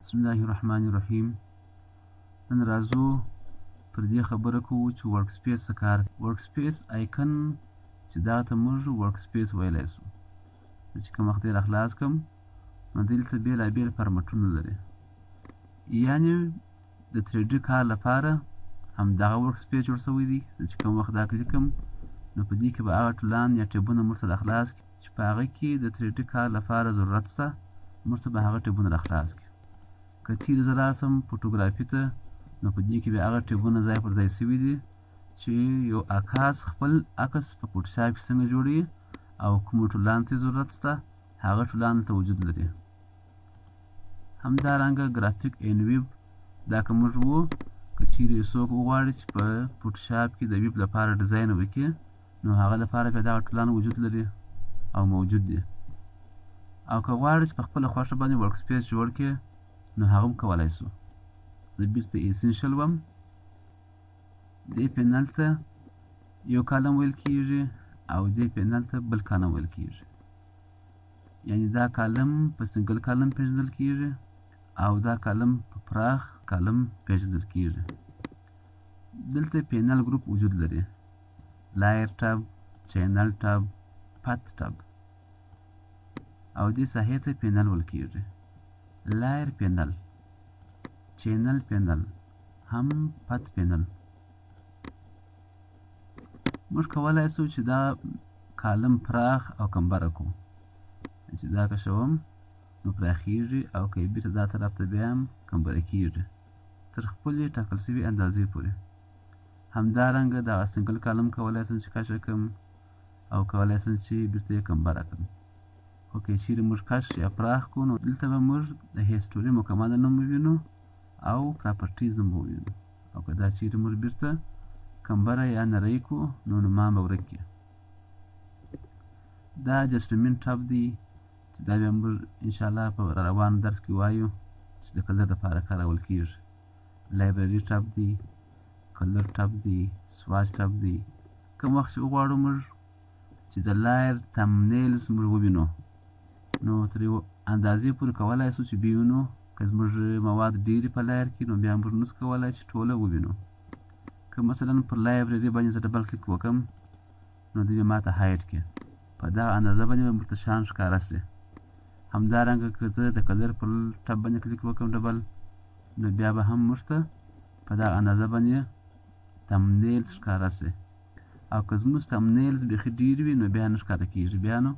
بسم الله الرحمن الرحیم. نن راځو پر دې خبره کوو چې ورکسپیس څه کار کوي. ورکسپیس آیکن چې دا ته موږ ورکسپیس ویلی شو. زه چې کوم وخت یې راخلاص کړم نو دلته بېلابېل فارمټونه لري، یعنې د 3D کار لپاره همدغه ورکسپیس جوړ شوی دی. زه چې کوم وخت دا کلیک کړم نو په دې کې به هغه ټولان یا ټیبونه موږ ته راخلاص کړي چې په هغه کې د 3D کار لپاره ضرورت شته، موږ ته به هغه ټیبونه راخلاص کړي. که چیرې زه راسم فوټوګرافي ته نو په دې کې به هغه ټیبونه ځای پر ځای شوي دي چې یو عکاس خپل عکس په فوټوشاپ کې څنګه جوړوي او کومو ټولانو ته ضرورت شته هغه ټولان ته وجود لري. همدارنګه ګرافیک این ویب دا که موږ وو که چیرې څوک وغواړي چې په فوټوشاپ کې د ویب لپاره ډیزاین وکړي نو هغه لپاره بیا دغه ټولان وجود لري او موجود دي. او که غواړي چې په خپله خوښه باندې ورکسپیس جوړ کړي نو هغه هم کولی شو. زه بیرته ایسنشل وم، دې پینل ته یو کالم ویل کېږي او دې پینل ته بل کالم ویل کېږي، یعنې دا کالم په سنګل کالم پېژندل کېږي او دا کالم په پراخ کالم پېژندل کېږي. دلته پینل ګروپ وجود لري: لایر ټاب، چینل ټاب، پات ټاب، او دې ساحې ته پینل ویل کېږي. لایر پینل، چینل پینل، هم پت پینل. موږ کولی شو چې دا کالم پراخ او کمبره کړو. چې دا کشوم نو پراخیږي او که یې بیرته دا طرف ته بیایم کمبره کېږي تر خپلې ټاکل شوي اندازې پورې. همدارنګه دغه سنګل کالم کولی شم چې کشه کړم او کولی شم چې بیرته یې کمبره کړم. خو که چیرې موږ کش یا پراخ کړو نو دلته به موږ د هیسټوري مکمل نوم ووینو او پراپرټیز هم ووینو. او که دا چیرې موږ بیرته کمبره یا نری کړو نو نومان به ورک کړي. دا جسټمنټ ټاب دی چې دا بیا موږ انشاءالله په روان درس کې وایو چې د کلر دپاره کارول کېږي. لایبرري ټاب دی، کلر ټاب دی، سواچ ټاب دی. کوم وخت چې وغواړو موږ چې د لایر تمنیلز موږ ووینو نو تر یو اندازې پورې کولی شو چې ووینو. که زموږ مواد ډېرې په لایر کې نو بیا موږ نشو کولی چې ټوله ووینو. که مثلا پر لایبرري باندې زه ډبل کلیک وکړم نو دوی به ماته هایډ کړي، په دغه اندازه باندې به موږ ته شان ښکاره شي. همدارنګه که زه د کلر پر ټب باندې کلیک وکړم ډبل نو بیا به هم موږ ته په دغه اندازه باندې تمنیلز ښکاره شي. او که زموږ تمنیلز بیخي ډېر وي نو بیا نه ښکاره کېږي. بیا نو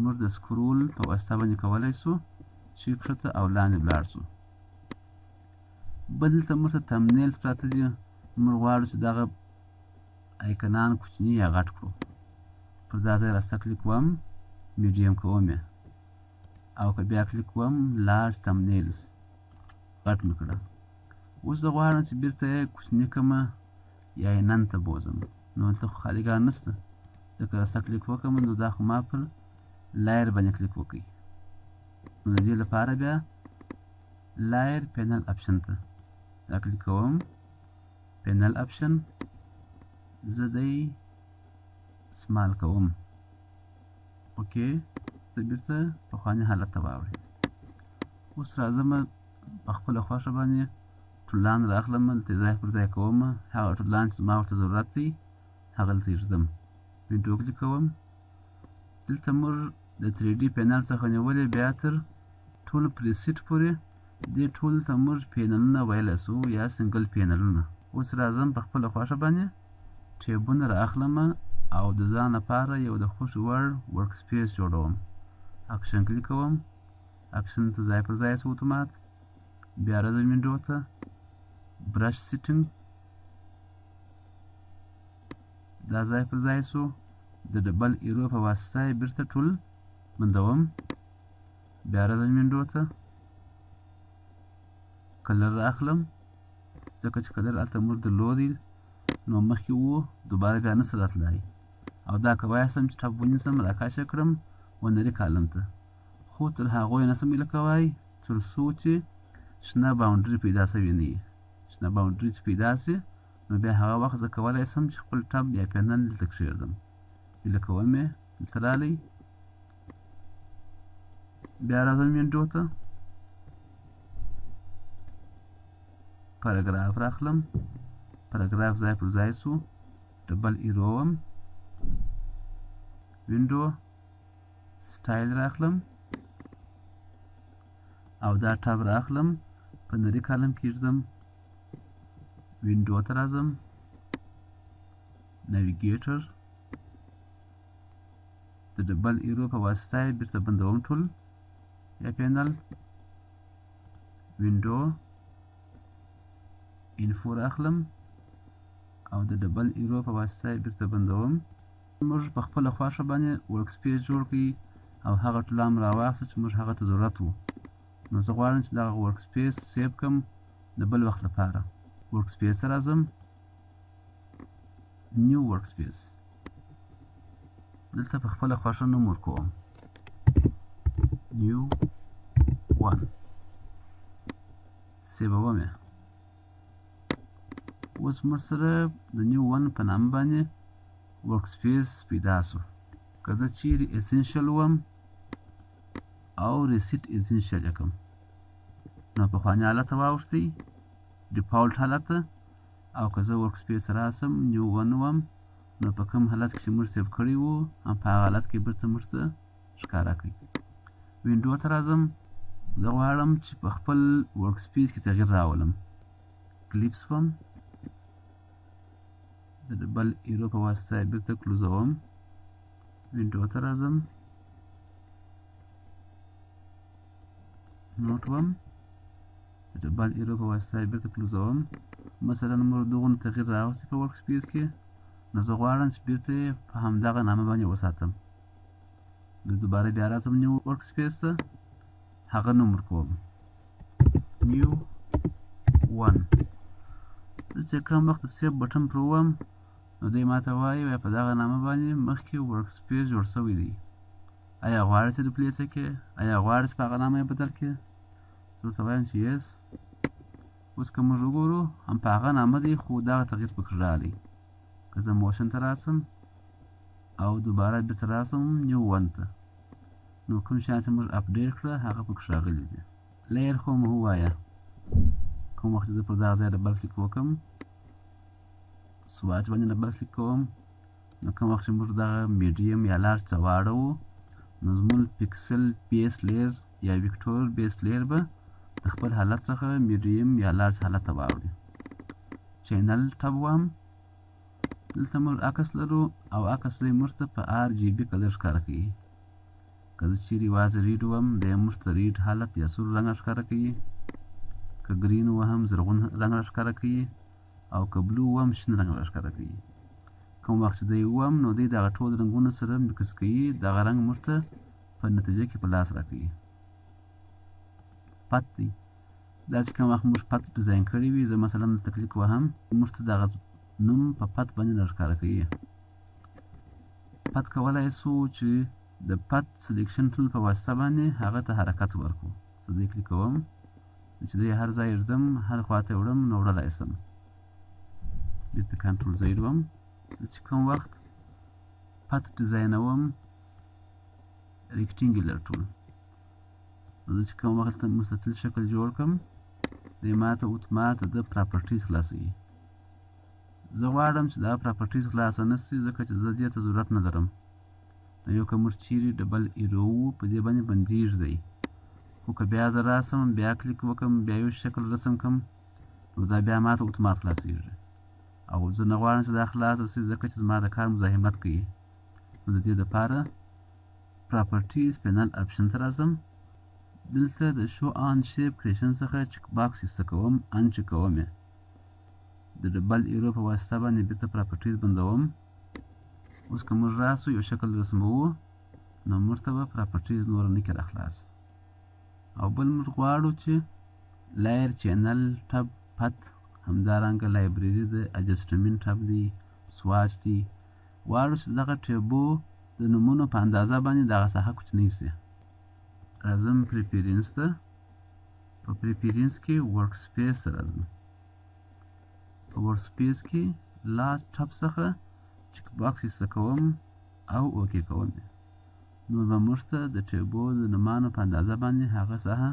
موږ د سکرول په واسطه باندې کولی شو چې کښته او لاندې ولاړ شو. بل دلته موږ ته تمنیلز پراته دي. موږ غواړو چې دغه ایکنان کوچني یا غټ کړو. پر دا ځای راسته کلیک وم، میډیم کوم یې، او که بیا کلیک وم لارج تمنیلز غټ مې کړه. اوس زه غواړم چې بیرته یې کوچني کړمه یا یې نن ته بوځم نو دلته خو خالیګاه نشته. ځکه راسته کلیک وکړم نو دا خو ما پر لایر باندې کلیک وکړئ. نو د دې لپاره بیا لایر پینل اپشن ته دا کلیک کوم، پینل اپشن، زه دی سمال کوم. اوکې، زه بیرته پخواني حالت ته واوړئ. اوس راځم په خپله خوښه باندې ټولان رااخلم، دلته ځای پر ځای کوم. هغه ټولان چې زما ورته ضرورت دی هغه دلته ایږدم، وینډو کلیک کوم. دلته موږ د 3D پینل څخه نیولې بیا تر ټول پریسیټ پورې دې ټول ته موږ پینلونه ویلی شو یا سنګل پینلونه. اوس راځم په خپله خوښه باندې ټیبونه رااخلم او د ځان لپاره یو د خوښې وړ ورکسپیس جوړوم. اکشن کلیک کوم، اکشن ته ځای پر ځای شو اتومات. بیا راځم وینډو ته، برش سیټینګ، دا ځای پر ځای شو. د ډبل ایرو په واسطه یې بیرته ټول بندوم. بیا راځم وینډو ته، کلر رااخلم، ځکه چې کلر هلته موږ درلودی نو مخکې وو دوباره بیا نشي راتلی. او دا کولی شم چې ټب ونیسم راکاشه کړم ونري کالم ته، خو تر هغو یې نشم ویله کولی تر څو چې شنه باونډري پیدا شوې نه وي. شنه باونډري چې پیدا شي نو بیا هغه وخت زه کولی شم چې خپل ټب یا پینل دلته کښېږدم. ویله کوم یې دلته رالی. بیا راځم وینډو ته، پاراګراف راخلم پاراګراف ځای پر ځای سو ډبل ایرو وم وینډو سټایل راخلم او دا ټاب راخلم په نري کالم کې ږدم وینډو ته راځم ناویګیټر د ډبل ایرو په واسطه یې بیرته بندوم ټول یا پینل وینډو انفو راخلم او د ډبل ایرو په واسطه یې بیرته بندوم موږ په خپله خوښه باندې ورک سپیس جوړ کړئ او هغه ټولام راواخیسته چې موږ هغه ته ضرورت و نو زه غواړم چې دغه ورک سپیس سیو کړم د بل وخت لپاره ورک سپیس ته راځم نیو ورک سپیس دلته په خپله خوښه نوم ورکوم نیو 1 سیووم یې اوس موږ سره د نیو 1 په نامه باندې ورک سپیس پیدا سو که زه چیرې اسنشل وم او ریسیټ اسنشل یې کړم نو پخواني حالت ته واوښتئ ډیفالټ حالت ته او که زه ورک سپیس راسم نیو 1 وم نو په کوم حالت کې چې موږ سیو کړی وو هم په هغه حالت کې بیرته موږ ته ښکاره کړئ وینډو ته راځم زه غواړم چې په خپل ورک سپیس کې تغییر راولم کلیپ سوم د ډبل ایرو په واسطه یې بیرته کلوزوم وینډو ته راځم نوټ وم د ډبل ایرو په واسطه یې بیرته کلوزوم مثلا موږ دغونه تغییر راوستی په ورک سپیس کې نو زه غواړم چې بیرته یې په همدغه نامه باندې وساتم زه دوباره بیا راځم نیو ورک سپیس ته هغه نوم ورکوم نیو 1 زه چې کوم وخت د سیو بټن پر ووهم نو دی ماته وایي وایي په دغه نامه باندې مخکې ورک سپیس جوړ شوی دی آیا غواړې چې ریپلیس یې کړې آیا غواړې چې په هغه نامه یې بدل کړې زه ورته وایم چې یس اوس که موږ وګورو هم په هغه نامه دی خو دغه تغییر پکې راغلی که زه موشن ته راسم او دوباره بیرته راسم نیو 1 ته نو کوم شیان چې موږ اپډیټ کړه هغه پکې راغلي دي لیر خو مو ووایه کوم وخت چې زه پر دغه ځای ډبل کلیک وکړم سواچ باندې ډبل کلیک کوم نو کوم وخت چې موږ دغه میډیم یا لارج ته واړوو نو زموږ پیکسل بیس لیر یا ویکټور بیس لیر به د خپل حالت څخه میډیم یا لارج حالت ته واوړي چینل ټب وهم دلته موږ عکس لرو او عکس دی موږ ته په RGB کلر ښکاره کوي که زه چیرې یوازې ریډ وم دی موږ ته ریډ حالت یا سور رنګ ښکاره کوي که ګرین وهم زرغون رنګ ښکاره کوي او که بلو وهم شین رنګ ښکاره کوي کوم وخت چې دی وم نو دی دغه ټول رنګونه سره میکس کوي دغه رنګ موږ ته په نتیجه کې په لاس راکوي پت دی دا چې کوم وخت موږ پت ډیزاین کړی وي زه مثلا دلته کلیک وهم موږ ته دغه نوم په پت باندې راښکاره کوي پت کولی سو چې د پت سلیکشن ټول په واسطه باندې هغه ته حرکت ورکړو زه دې کلیک کوم چې دی هر ځای ږدم هر خواته یې وړم نو وړلی سم بیرته کنټرول زید وم زه چې کوم وخت پت ډیزاینوم ریکټینګلر ټول زه چې کوم وخت مستطیل شکل جوړ کړم دی ماته اتومات د پراپرټیز خلاصوي زه غواړم چې دا پراپرټیز خلاصه نه شي ځکه چې زه دې ته ضرورت نه لرم نو یو که موږ چیرې ډبل ایرو وو په دې باندې بندیږي دی خو که بیا زه راسم بیا کلیک وکړم بیا یو شکل رسم کړم نو دا بیا ماته اتومات خلاصیږي او زه نه غواړم چې دا خلاصه شي ځکه چې زما د کار مزاحمت کوي نو د دې دپاره پراپرټیز پینل اپشن ته راځم دلته د شو آن شیپ کریشن څخه چک باکس ایسته کوم ان چې کوم یې د ډبل ایرو په واسطه باندې بیرته پراپرټیز بندوم اوس که موږ راسو یو شکل رسموو نو موږ ته به پراپرټیز نور نه کې راخلاص او بل موږ غواړو چې لایر چینل ټب پت همدارنګه لایبرري د اجسټمنټ ټب دی سواچ دی غواړو چې دغه ټیبو د نومونو په اندازه باندې دغه ساحه کوچنۍ سي راځم پریفرنس ته په پریفرنس کې ورک سپیس راځم په ورک سپیس کې لارج ټب څخه چک باکس ایسته کوم او اوکې کوم نو به موږ ته د ټیبو د نومانو په اندازه باندې هغه ساحه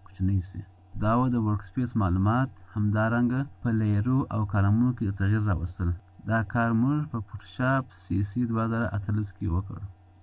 کوچنۍ سي دا و د ورکسپیس معلومات همدارنګه په لیرو او کالمونو کې د تغییر راوستل. دا کار موږ په فوټوشاپ CC 2018 کې وکړ.